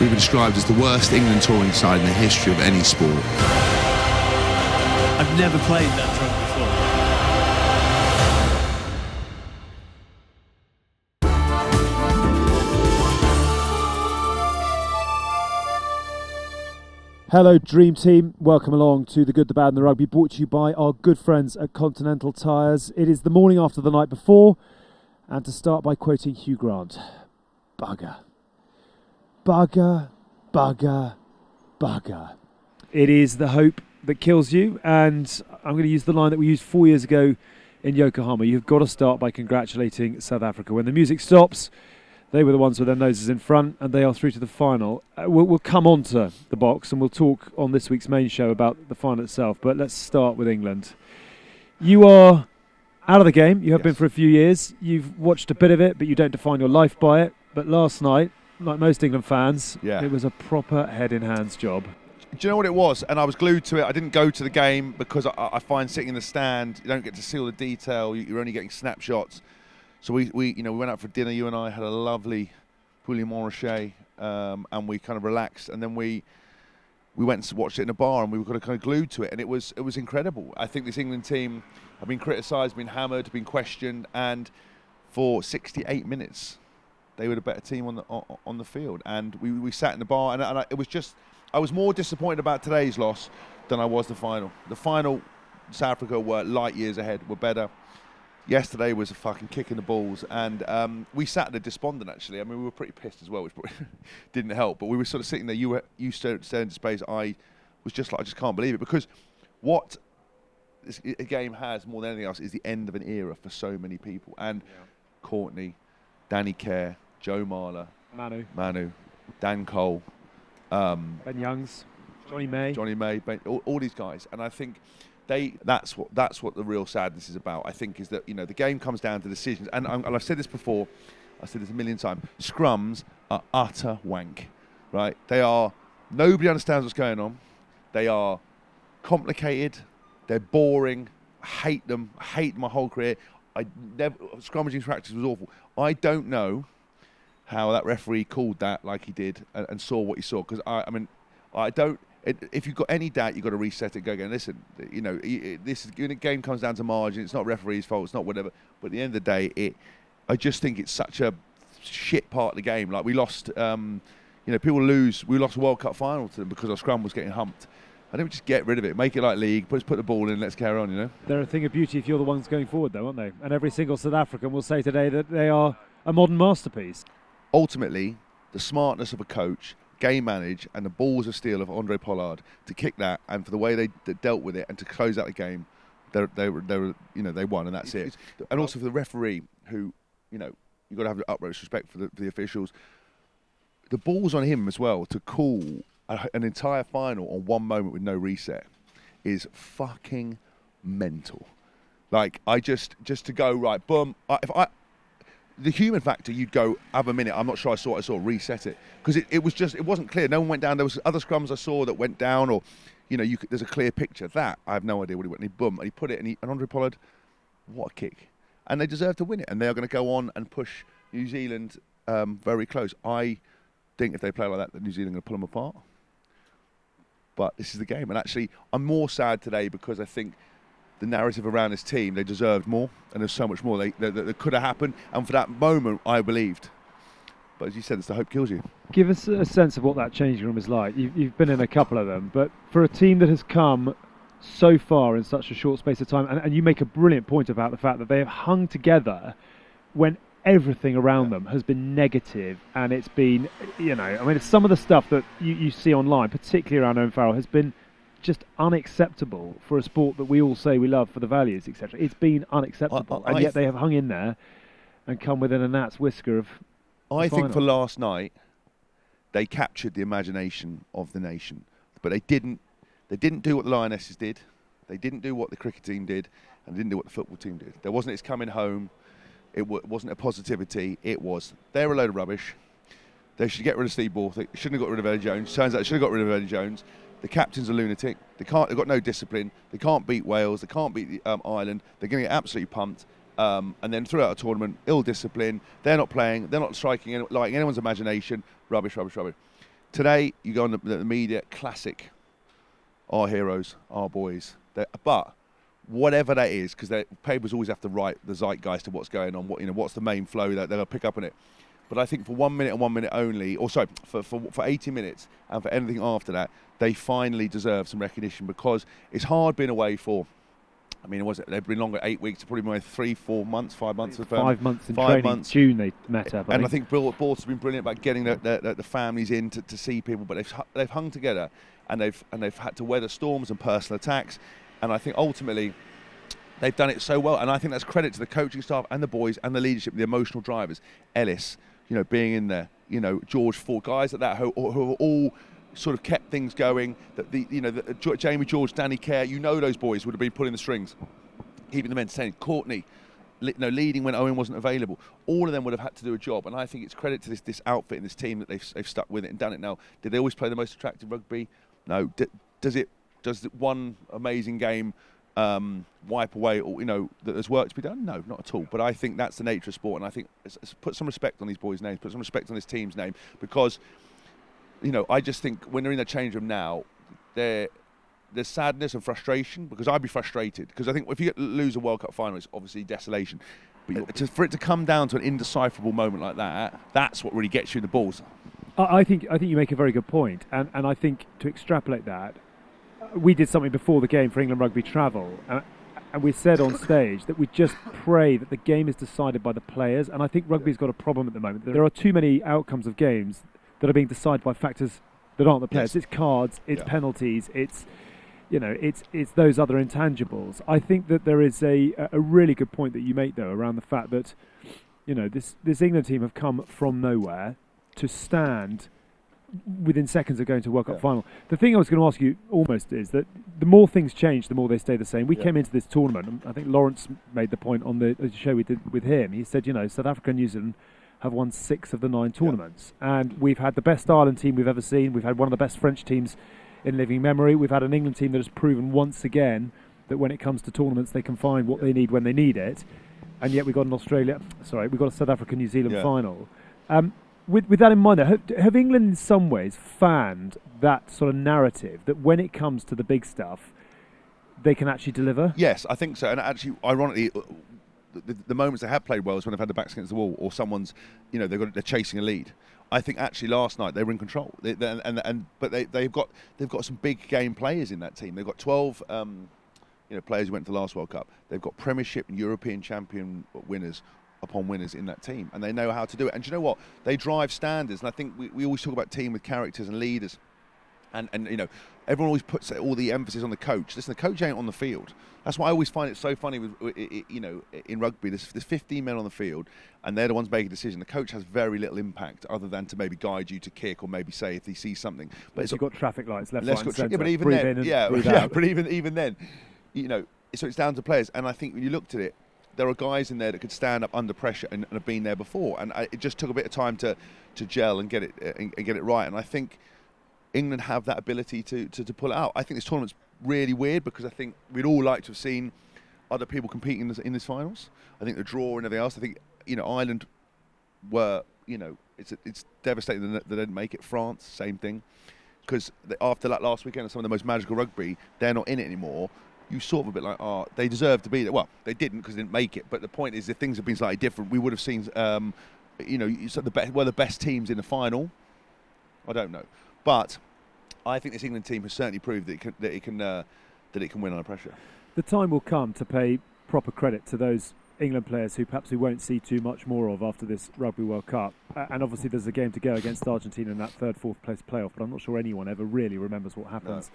We were described as the worst England touring side in the history of any sport. I've never played that drunk before. Hello Dream Team, welcome along to The Good, The Bad and The Rugby, brought to you by our good friends at Continental Tyres. It is the morning after the night before, and to start by quoting Hugh Grant, bugger. Bugger, bugger, bugger. It is the hope that kills you, and I'm going to use the line that we used 4 years ago in Yokohama. You've got to start by congratulating South Africa. When the music stops, they were the ones with their noses in front, and they are through to the final. We'll come on to the box, and we'll talk on this week's main show about the final itself, but let's start with England. You are out of the game. You have been for a few years. You've watched a bit of it, but you don't define your life by it. But last night, like most England fans, it was a proper head-in-hands job. Do you know what it was? And I was glued to it. I didn't go to the game because I find sitting in the stand, you don't get to see all the detail. You're only getting snapshots. So we went out for dinner. You and I had a lovely poulet montrachet, and we kind of relaxed. And then we went and watched it in a bar, and we were kind of glued to it. And it was incredible. I think this England team have been criticised, been hammered, been questioned, and for 68 minutes, they were the better team on the field. And we sat in the bar, and it was just, I was more disappointed about today's loss than I was the final. The final, South Africa were light years ahead, were better. Yesterday was a fucking kick in the balls, and we sat there despondent, actually. I mean, we were pretty pissed as well, which probably didn't help, but we were sort of sitting there, you stared into space, I was just like, I just can't believe it, because what this game has, more than anything else, is the end of an era for so many people, and Courtney, Danny Kerr, Joe Marler, Manu, Dan Cole, Ben Youngs, Johnny May, Ben, all these guys, and I think that's what the real sadness is about. I think is that the game comes down to decisions, and I've said this before, I've said this a million times. Scrums are utter wank, right? Nobody understands what's going on. They are complicated. They're boring. I hate them. I hate my whole career. Scrummaging practice was awful. I don't know how that referee called that like he did and saw what he saw, because I don't. If you've got any doubt, you've got to reset it. Go again. Listen, this game comes down to margin. It's not referee's fault. It's not whatever. But at the end of the day, I just think it's such a shit part of the game. Like we lost, people lose. We lost a World Cup final to them because our scrum was getting humped. I think we just get rid of it. Make it like league. Put the ball in. Let's carry on. They're a thing of beauty if you're the ones going forward, though, aren't they? And every single South African will say today that they are a modern masterpiece. Ultimately, the smartness of a coach, game manage, and the balls of steel of Andre Pollard to kick that, and for the way they dealt with it and to close out the game, they won, and that's it. And also for the referee, who you've got to have the utmost respect for the officials. The ball's on him as well to call an entire final on one moment with no reset is fucking mental. Like I just to go right, boom. The human factor, you'd go, have a minute, I'm not sure I saw, reset it. Because it wasn't clear. No one went down. There was other scrums I saw that went down, or, there's a clear picture. That, I have no idea what he went, and he boom, and he put it, and Andre Pollard, what a kick. And they deserve to win it, and they are going to go on and push New Zealand very close. I think if they play like that New Zealand are going to pull them apart. But this is the game, and actually, I'm more sad today because I think the narrative around this team, they deserved more, and there's so much more that could have happened, and for that moment I believed. But as you said, it's the hope kills you. Give us a sense of what that changing room is like. You've been in a couple of them, but for a team that has come so far in such a short space of time, and you make a brilliant point about the fact that they have hung together when everything around them has been negative, and it's been, some of the stuff that you see online, particularly around Owen Farrell, has been just unacceptable for a sport that we all say we love for the values, etc. It's been unacceptable, and yet they have hung in there and come within a gnat's whisker of I think for last night, they captured the imagination of the nation, but they didn't do what the Lionesses did, they didn't do what the cricket team did, and they didn't do what the football team did. There wasn't, it's coming home, it wasn't a positivity, it was, they're a load of rubbish, they should get rid of Steve Borthwick, they shouldn't have got rid of Eddie Jones, turns out they should have got rid of Eddie Jones. The captain's a lunatic. They've got no discipline. They can't beat Wales. They can't beat Ireland. They're going to get absolutely pumped. And then throughout a tournament, ill discipline. They're not playing. They're not striking anyone's imagination. Rubbish. Today, you go on the media, classic, our heroes, our boys. But whatever that is, because papers always have to write the zeitgeist of what's going on, what's the main flow, that they'll pick up on it. But I think for 1 minute and 1 minute only, for 80 minutes and for anything after that, they finally deserve some recognition, because it's hard being away for, they've been longer, 8 weeks, probably more 3, 4 months, 5 months. 5 months in training. June they met up. I think Borthwick has been brilliant about getting the families in to see people, but they've hung together, and they've had to weather storms and personal attacks, and I think ultimately they've done it so well, and I think that's credit to the coaching staff and the boys and the leadership, the emotional drivers. Ellis, being in there, George Ford, guys like that who have all sort of kept things going. That Jamie George, Danny Kerr, those boys would have been pulling the strings, keeping them entertained. Courtney, leading when Owen wasn't available. All of them would have had to do a job, and I think it's credit to this outfit and this team that they've stuck with it and done it. Now, did they always play the most attractive rugby? No. Does one amazing game wipe away that there's work to be done? No, not at all. But I think that's the nature of sport, and I think it's put some respect on these boys' names, put some respect on this team's name, because I just think when they're in the change room now, there's sadness and frustration, because I'd be frustrated, because I think if you lose a World Cup final, it's obviously desolation. But for it to come down to an indecipherable moment like that, that's what really gets you in the balls. I think you make a very good point, and I think to extrapolate that, we did something before the game for England Rugby Travel, and we said on stage that we just pray that the game is decided by the players, and I think rugby's got a problem at the moment. There are too many outcomes of games that are being decided by factors that aren't the players. Yes. It's cards, it's penalties, it's those other intangibles. I think that there is a really good point that you make, though, around the fact that this England team have come from nowhere to stand within seconds of going to World Cup final. The thing I was going to ask you almost is that the more things change, the more they stay the same. We came into this tournament, and I think Lawrence made the point on the show we did with him. He said, South Africa and New Zealand have won 6 of the 9 tournaments, and we've had the best Ireland team we've ever seen. We've had one of the best French teams in living memory. We've had an England team that has proven once again that when it comes to tournaments, they can find what they need when they need it. And yet we've got a South Africa New Zealand final. With that in mind, have England in some ways fanned that sort of narrative that when it comes to the big stuff, they can actually deliver? Yes, I think so. And actually, ironically, the moments they have played well is when they've had the backs against the wall, or someone's, they're chasing a lead. I think actually last night they were in control, but they've got some big game players in that team. They've got 12 players who went to the last World Cup. They've got Premiership and European champion winners upon winners in that team, and they know how to do it. And do you know what? They drive standards, and I think we always talk about team with characters and leaders, and everyone always puts all the emphasis on the coach. Listen, the coach ain't on the field. That's why I always find it so funny with in rugby. There's 15 men on the field, and they're the ones making a decision. The coach has very little impact other than to maybe guide you to kick, or maybe say if he sees something. But you've got traffic lights left, right, and centre. But even then, but even then, so it's down to players. And I think when you looked at it, there are guys in there that could stand up under pressure and have been there before, and it just took a bit of time to gel and get it right. And I think England have that ability to pull it out. I think this tournament's really weird, because I think we'd all like to have seen other people competing in this finals. I think the draw and everything else. I think Ireland were it's devastating that they didn't make it. France, same thing, because after that last weekend of some of the most magical rugby, they're not in it anymore. You sort of a bit like, they deserve to be there. Well, they didn't, because they didn't make it. But the point is, if things had been slightly different, we would have seen, the best teams in the final. I don't know, but I think this England team has certainly proved that it can win under pressure. The time will come to pay proper credit to those England players who perhaps we won't see too much more of after this Rugby World Cup. And obviously, there's a game to go against Argentina in that 3rd, 4th place playoff. But I'm not sure anyone ever really remembers what happens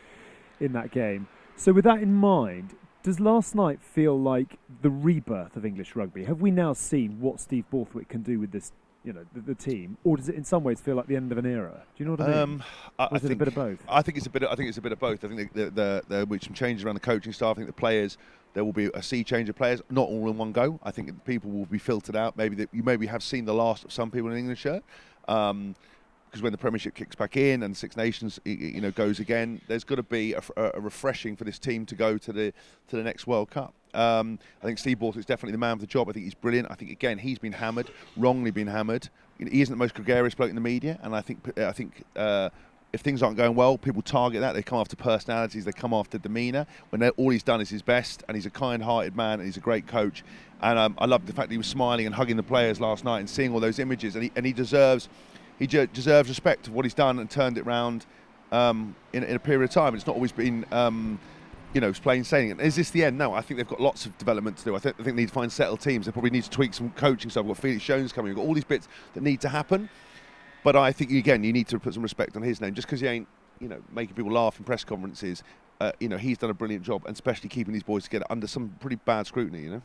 in that game. So with that in mind, does last night feel like the rebirth of English rugby? Have we now seen what Steve Borthwick can do with this, the team, or does it in some ways feel like the end of an era? Do you know what I mean? I think a bit of both. I think it's a bit of both. I think there will be some changes around the coaching staff. I think the players, there will be a sea change of players, not all in one go. I think people will be filtered out. You have seen the last of some people in an England shirt. Because when the Premiership kicks back in and Six Nations, goes again, there's got to be a refreshing for this team to go to the next World Cup. I think Steve Borthwick is definitely the man for the job. I think he's brilliant. I think again he's been wrongly been hammered. He isn't the most gregarious bloke in the media, and I think if things aren't going well, people target that. They come after personalities. They come after demeanour. When all he's done is his best, and he's a kind-hearted man, and he's a great coach. And I love the fact that he was smiling and hugging the players last night and seeing all those images. And he deserves respect of what he's done and turned it round in a period of time. It's not always been plain sailing. Is this the end? No, I think they've got lots of development to do. I think they need to find settled teams. They probably need to tweak some coaching stuff. We've got Felix Jones coming. We've got all these bits that need to happen. But I think, again, you need to put some respect on his name. Just because he ain't, making people laugh in press conferences, he's done a brilliant job, and especially keeping these boys together under some pretty bad scrutiny,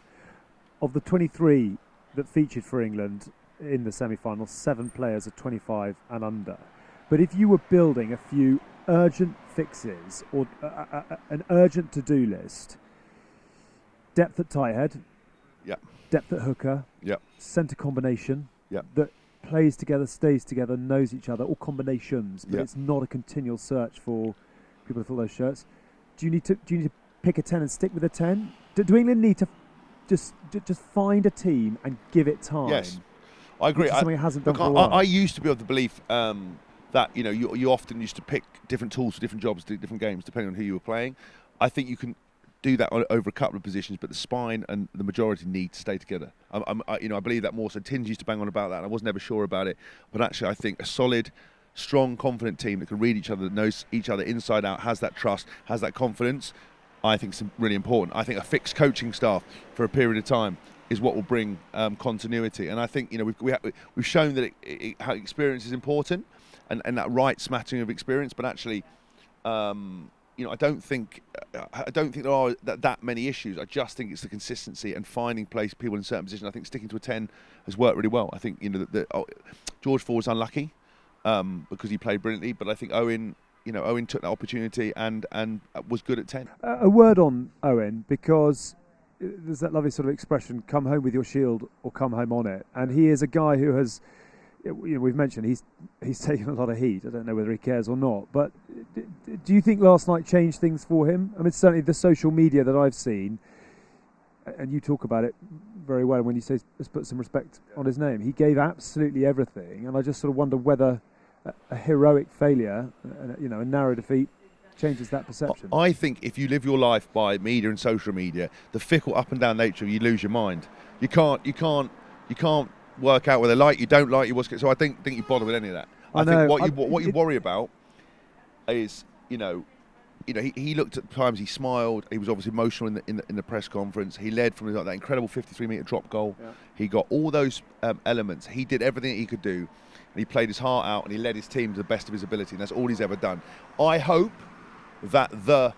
Of the 23 that featured for England in the semi-final, 7 players are 25 and under. But if you were building a few urgent fixes or an urgent to-do list, depth at tight head, depth at hooker, centre combination, that plays together, stays together, knows each other, all combinations, but it's not a continual search for people to fill those shirts. Do you need to pick a 10 and stick with a 10? Do England need to just find a team and give it time? Yes, I agree. Something it hasn't done for a while. I used to be of the belief that you often used to pick different tools for different jobs, different games, depending on who you were playing. I think you can do that over a couple of positions, but the spine and the majority need to stay together. I believe that more. So Tins used to bang on about that, and I wasn't ever sure about it. But actually, I think a solid, strong, confident team that can read each other, that knows each other inside out, has that trust, has that confidence, I think is really important. I think a fixed coaching staff for a period of time is what will bring continuity. And I think we've shown that how experience is important, and that right smattering of experience. But actually, I don't think there are that many issues. I just think it's the consistency and finding people in certain positions. I think sticking to a 10 has worked really well. I think George Ford was unlucky because he played brilliantly, but I think Owen took that opportunity and was good at 10. A word on Owen, because there's that lovely sort of expression, come home with your shield or come home on it. And he is a guy who has, we've mentioned, he's taken a lot of heat. I don't know whether he cares or not. But do you think last night changed things for him? I mean, certainly the social media that I've seen, and you talk about it very well when you say let's put some respect on his name. He gave absolutely everything. And I just sort of wonder whether a heroic failure, a narrow defeat, changes that perception. I think if you live your life by media and social media, the fickle up and down nature, you lose your mind. You can't work out whether they like you, don't like you. So I think you bother with any of that. I think what you worry about is he looked at times, he smiled, he was obviously emotional in the press conference. He led from that incredible 53-metre drop goal. Yeah. He got all those elements. He did everything that he could do, and he played his heart out, and he led his team to the best of his ability, and that's all he's ever done. I hope that the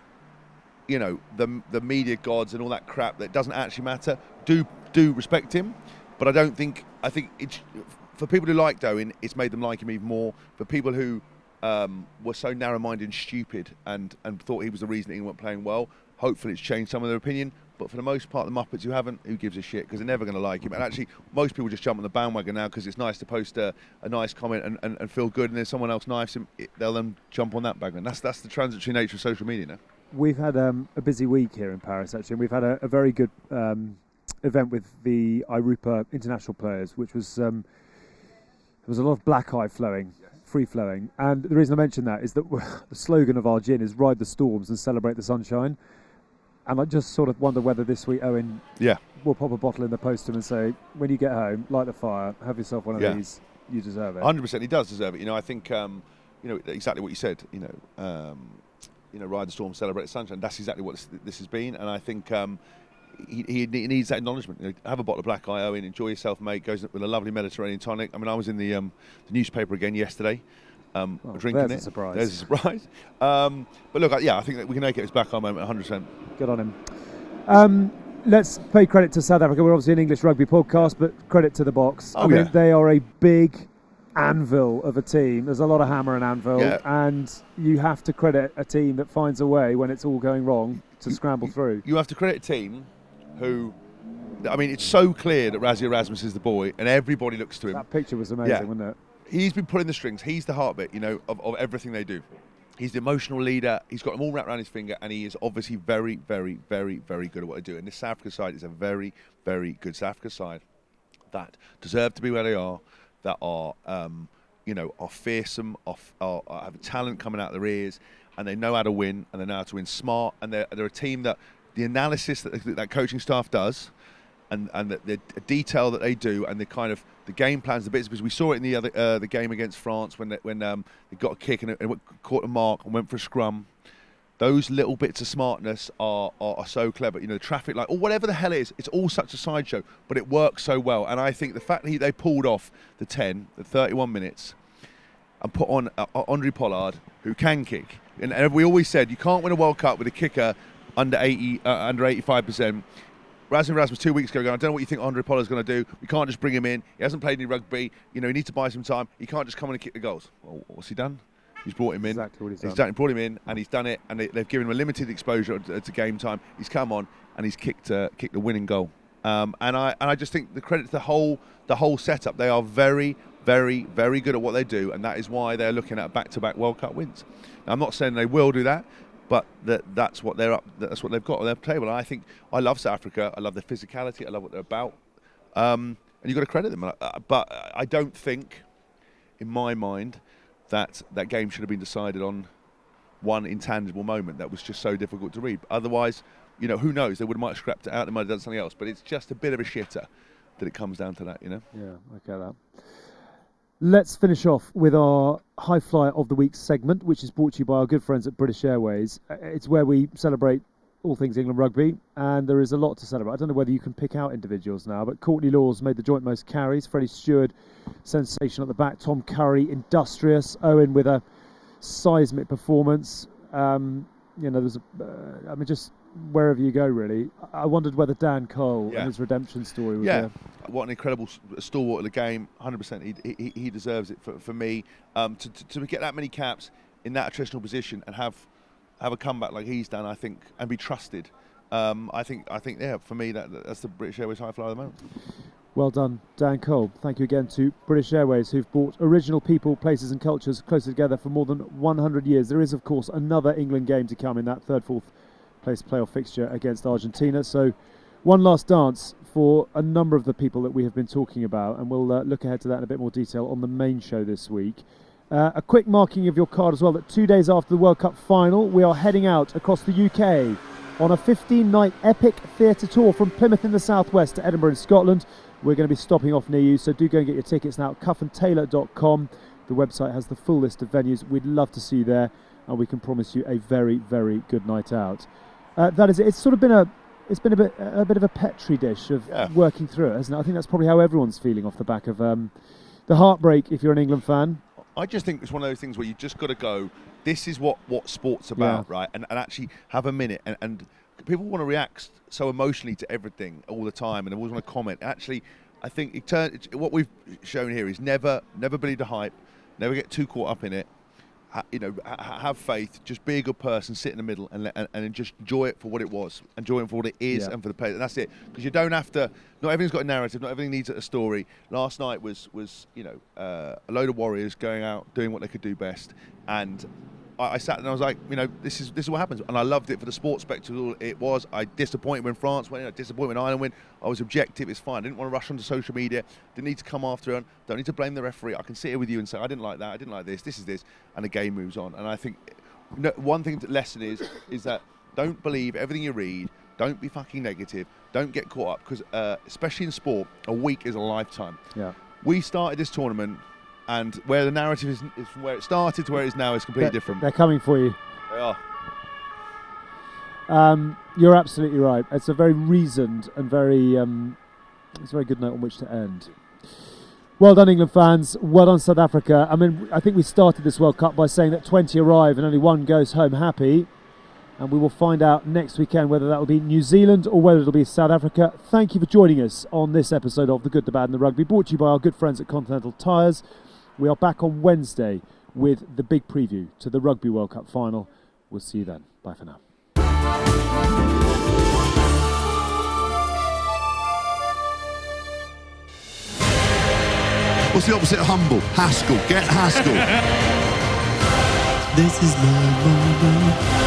media gods and all that crap that doesn't actually matter do respect him, but I think it's, for people who liked Owen, it's made them like him even more. For people who were so narrow-minded and stupid and thought he was the reason England weren't playing well, hopefully it's changed some of their opinion. But for the most part, the Muppets who haven't, who gives a shit, because they're never going to like him. And actually, most people just jump on the bandwagon now because it's nice to post a nice comment and feel good, and if someone else knifes him, they'll then jump on that bandwagon. That's the transitory nature of social media now. We've had a busy week here in Paris, actually, and we've had a very good event with the Irupa international players, which was there was a lot of black eye flowing, free flowing. And the reason I mention that is that the slogan of our gin is "Ride the storms and celebrate the sunshine." And I just sort of wonder whether this week Owen will pop a bottle in the post to him and say, when you get home, light the fire, have yourself one of these, you deserve it. 100%, he does deserve it. I think, exactly what you said, ride the storm, celebrate the sunshine. That's exactly what this has been. And I think he needs that acknowledgement. Have a bottle of black eye, Owen, enjoy yourself, mate. Goes with a lovely Mediterranean tonic. I mean, I was in the newspaper again yesterday. Drinking there's it. A surprise. There's a surprise. But look, I think that we can make it his back arm moment 100%. Good on him. Let's pay credit to South Africa. We're obviously an English rugby podcast, but credit to the Boks. I mean, they are a big anvil of a team. There's a lot of hammer and anvil, and you have to credit a team that finds a way when it's all going wrong to scramble through. You have to credit a team who, I mean, it's so clear that Rassie Erasmus is the boy, and everybody looks to him. That picture was amazing, wasn't it? He's been pulling the strings. He's the heartbeat, of everything they do. He's the emotional leader. He's got them all wrapped around his finger, and he is obviously very, very, very, very good at what they do. And this South Africa side is a very, very good South Africa side that deserve to be where they are, that are, are fearsome, are have a talent coming out of their ears, and they know how to win, and they know how to win smart, and they're a team that the analysis that coaching staff does, and the detail that they do, and the game plans, the bits, because we saw it in the game against France when they got a kick and it caught a mark and went for a scrum. Those little bits of smartness are so clever. The traffic light or whatever the hell it is, it's all such a sideshow, but it works so well. And I think the fact that they pulled off the 31 minutes, and put on Andre Pollard, who can kick. And we always said you can't win a World Cup with a kicker under 85%. Rassie Erasmus 2 weeks ago going, I don't know what you think Andre Pollard's going to do. We can't just bring him in. He hasn't played any rugby. He needs to buy some time. He can't just come in and kick the goals. Well, what's he done? He's brought him in. Exactly what he's done. Brought him in, and he's done it. And they've given him a limited exposure to game time. He's come on and he's kicked the winning goal. And I just think the credit to the whole setup. They are very, very, very good at what they do, and that is why they're looking at back-to-back World Cup wins. Now, I'm not saying they will do that, but that's what that's what they've got on their table. And I love South Africa. I love their physicality. I love what they're about. And you've got to credit them. But I don't think, in my mind, that game should have been decided on one intangible moment that was just so difficult to read. Otherwise, who knows? They might have scrapped it out. They might have done something else. But it's just a bit of a shitter that it comes down to that. Yeah, I get that. Let's finish off with our High Flyer of the Week segment, which is brought to you by our good friends at British Airways. It's where we celebrate all things England rugby, and there is a lot to celebrate. I don't know whether you can pick out individuals now, but Courtney Laws made the joint most carries. Freddie Stewart, sensation at the back. Tom Curry, industrious. Owen with a seismic performance. There's just wherever you go, really. I wondered whether Dan Cole and his redemption story was there. What an incredible stalwart of the game. 100%. He deserves it for me. To get that many caps in that attritional position and have a comeback like he's done, I think, and be trusted. I think, for me, that's the British Airways High Flyer of the moment. Well done, Dan Cole. Thank you again to British Airways, who've brought original people, places and cultures closer together for more than 100 years. There is, of course, another England game to come in that fourth place playoff fixture against Argentina. So one last dance for a number of the people that we have been talking about, and we'll look ahead to that in a bit more detail on the main show this week. A quick marking of your card as well, that 2 days after the World Cup final, we are heading out across the UK on a 15-night epic theatre tour from Plymouth in the southwest to Edinburgh in Scotland. We're going to be stopping off near you, so do go and get your tickets now at cuffandtaylor.com. The website has the full list of venues. We'd love to see you there, and we can promise you a very, very good night out. That is it. It's sort of been a bit of a petri dish of working through it, hasn't it? I think that's probably how everyone's feeling off the back of the heartbreak if you're an England fan. I just think it's one of those things where you just got to go, this is what sport's about, right? And actually have a minute. And people want to react so emotionally to everything all the time, and they always want to comment. Actually, I think what we've shown here is never believe the hype, never get too caught up in it. Have faith, just be a good person, sit in the middle and just enjoy it for what it was, enjoy it for what it is and for the players. And that's it. Because you don't have to, not everything's got a narrative, not everything needs a story. Last night was a load of warriors going out, doing what they could do best. And I sat and I was like, this is what happens. And I loved it for the sports spectacle it was. I disappointed when France went, disappointed when Ireland went. I was objective, it's fine. I didn't want to rush onto social media. Didn't need to come after it. Don't need to blame the referee. I can sit here with you and say, I didn't like that, I didn't like this is this. And the game moves on. And I think one lesson is that don't believe everything you read. Don't be fucking negative. Don't get caught up. Because especially in sport, a week is a lifetime. Yeah. We started this tournament, and where the narrative is from where it started to where it is now is completely different. They're coming for you. They are. You're absolutely right. It's a very reasoned and it's a very good note on which to end. Well done, England fans. Well done, South Africa. I mean, I think we started this World Cup by saying that 20 arrive and only one goes home happy. And we will find out next weekend whether that will be New Zealand or whether it'll be South Africa. Thank you for joining us on this episode of The Good, The Bad and The Rugby, brought to you by our good friends at Continental Tyres. We are back on Wednesday with the big preview to the Rugby World Cup final. We'll see you then. Bye for now. What's the opposite of humble? Haskell. Get Haskell. This is my moment.